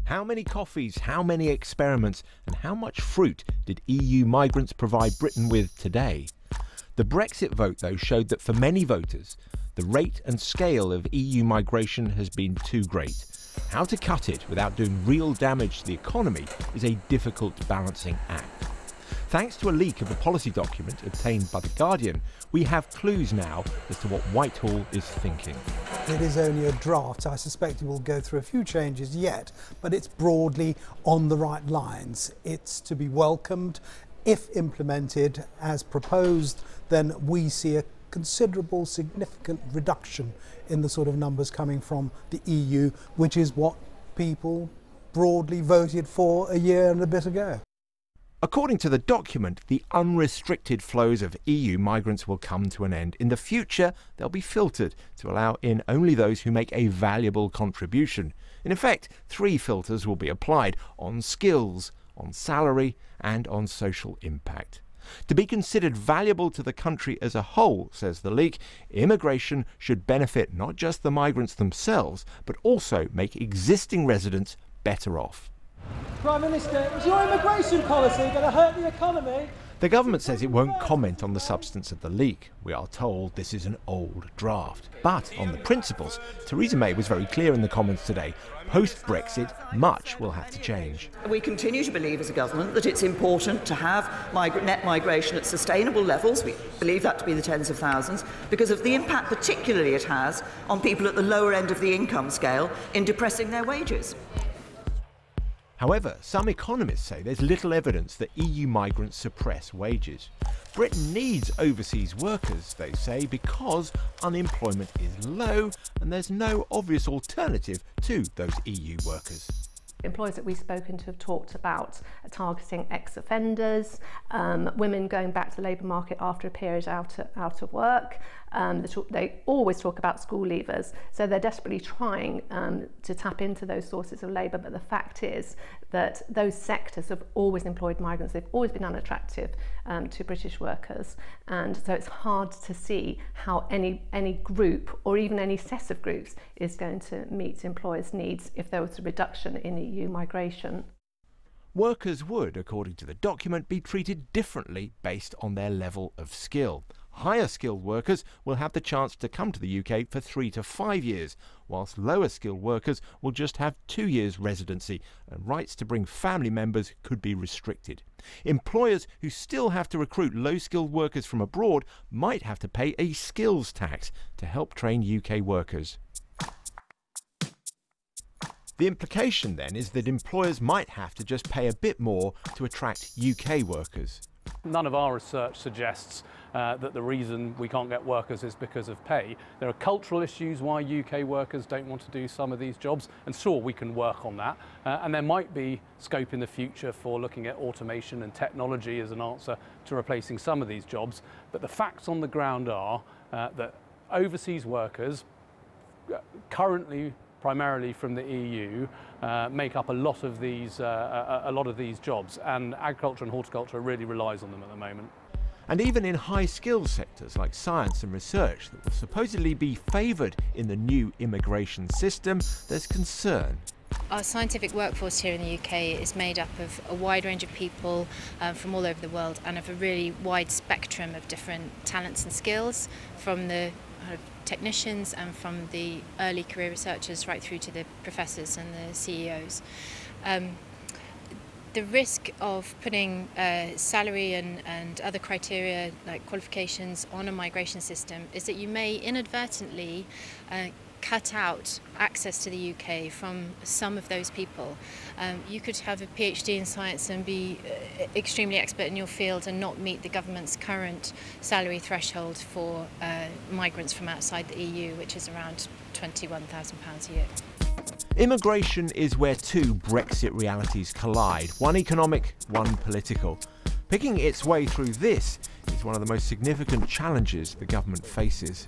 How many coffees, how many experiments, and how much fruit did EU migrants provide Britain with today? The Brexit vote, though, showed that for many voters, the rate and scale of EU migration has been too great. How to cut it without doing real damage to the economy is a difficult balancing act. Thanks to a leak of a policy document obtained by The Guardian, we have clues now as to what Whitehall is thinking. It is only a draft. I suspect it will go through a few changes yet, but it's broadly on the right lines. It's to be welcomed. If implemented as proposed, then we see a considerable, significant reduction in the sort of numbers coming from the EU, which is what people broadly voted for a year and a bit ago. According to the document, the unrestricted flows of EU migrants will come to an end. In the future, they'll be filtered to allow in only those who make a valuable contribution. In effect, 3 filters will be applied: on skills, on salary, and on social impact. To be considered valuable to the country as a whole, says the leak, immigration should benefit not just the migrants themselves, but also make existing residents better off. Prime Minister, is your immigration policy going to hurt the economy? The government says it won't comment on the substance of the leak. We are told this is an old draft. But on the principles, Theresa May was very clear in the comments today. Post-Brexit, much will have to change. We continue to believe as a government that it's important to have net migration at sustainable levels. We believe that to be the tens of thousands, because of the impact particularly it has on people at the lower end of the income scale in depressing their wages. However, some economists say there's little evidence that EU migrants suppress wages. Britain needs overseas workers, they say, because unemployment is low and there's no obvious alternative to those EU workers. Employers that we've spoken to have talked about targeting ex-offenders, women going back to the labour market after a period out of work. They always talk about school leavers, so they're desperately trying to tap into those sources of labour, but the fact is that those sectors have always employed migrants. They've always been unattractive to British workers, and so it's hard to see how any group or even any set of groups is going to meet employers' needs if there was a reduction in EU migration. Workers would, according to the document, be treated differently based on their level of skill. Higher skilled workers will have the chance to come to the UK for 3 to 5 years, whilst lower skilled workers will just have 2 years residency, and rights to bring family members could be restricted. Employers who still have to recruit low skilled workers from abroad might have to pay a skills tax to help train UK workers. The implication then is that employers might have to just pay a bit more to attract UK workers. None of our research suggests that the reason we can't get workers is because of pay. There are cultural issues why UK workers don't want to do some of these jobs, and sure, we can work on that. And there might be scope in the future for looking at automation and technology as an answer to replacing some of these jobs. But the facts on the ground are that overseas workers, currently primarily from the EU, make up a lot of these jobs, and agriculture and horticulture really relies on them at the moment. And even in high-skilled sectors like science and research that will supposedly be favoured in the new immigration system, there's concern. Our scientific workforce here in the UK is made up of a wide range of people from all over the world, and of a really wide spectrum of different talents and skills, from the technicians and from the early career researchers right through to the professors and the CEOs. The risk of putting salary and other criteria like qualifications on a migration system is that you may inadvertently cut out access to the UK from some of those people. You could have a PhD in science and be extremely expert in your field and not meet the government's current salary threshold for migrants from outside the EU, which is around £21,000 a year. Immigration is where 2 Brexit realities collide, one economic, one political. Picking its way through this is one of the most significant challenges the government faces.